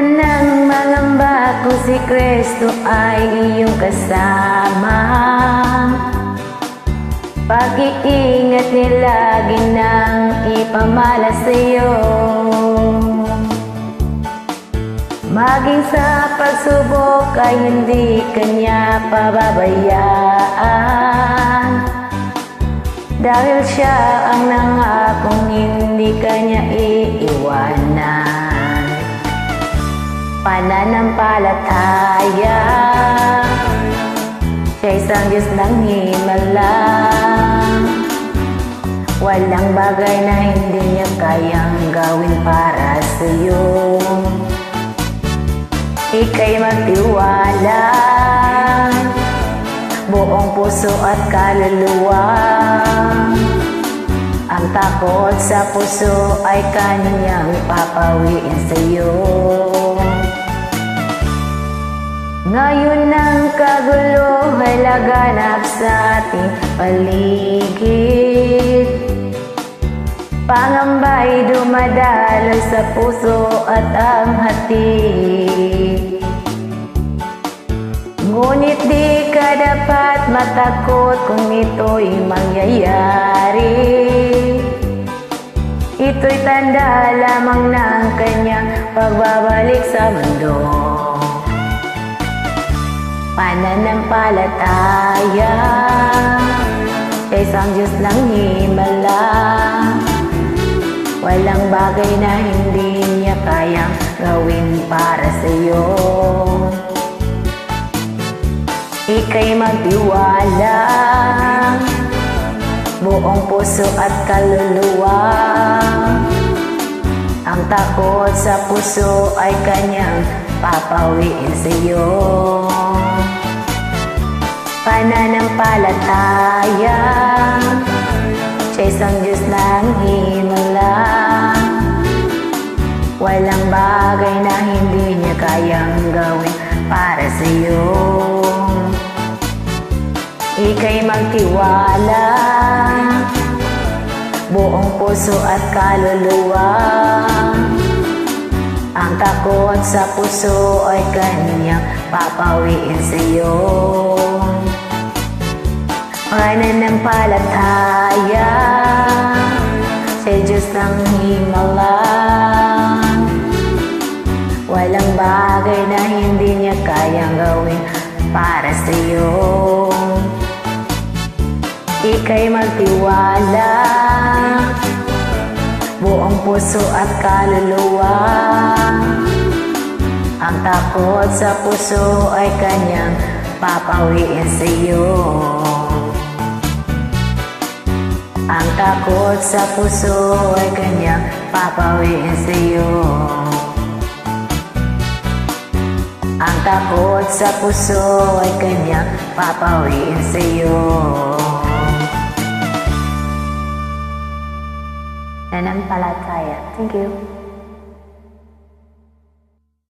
ka nang mangamba kung si Kristo ay iyong kasama. Pag-iingat niya lagi nang ipamala sa'yo. Maging sa pagsubok ay hindi kanya pababayaan, dahil siya ang nangakong hindi kanya iiwanan. Pananampalataya, siya isang Diyos ng himala. Walang bagay na hindi niya kayang gawin para sa'yo. Ika'y magtiwala, buong puso at kaluluwa. Ang takot sa puso ay kanyang papawiin sa'yo. Ngayon ang kagulo ay laganap sa ating paligid. Pangamba'y dumadaloy sa puso at ang hati. Ngunit di ka dapat matakot kung ito'y mangyayari. Ito'y tanda lamang ng kanyang pagbabalik sa mundo. Pananampalataya, siya isang Diyos ng himala. Walang bagay na hindi niya kayang gawin para sa'yo. Ika'y magtiwala, buong puso at kaluluwa. Ang takot sa puso ay kanyang papawiin sa'yo. Pananampalataya, siya isang Diyos ng himala. Walang bagay na hindi niya kayang gawin para sa'yo. Ika'y magtiwala, buong puso at kaluluwa. Ang takot sa puso ay kanyang papawiin sa'yo. Pananampalataya, siya Diyos ng himala. Walang bagay na hindi niya kayang gawin para sa'yo. Ika'y magtiwala, buong puso at kaluluwa. Ang takot sa puso ay kanyang papawiin sa'yo. Ang takot sa puso ay kanyang papawiin sa'yo. Ang takot sa puso ay kanyang papawiin sa'yo. Pananampalataya. Thank you.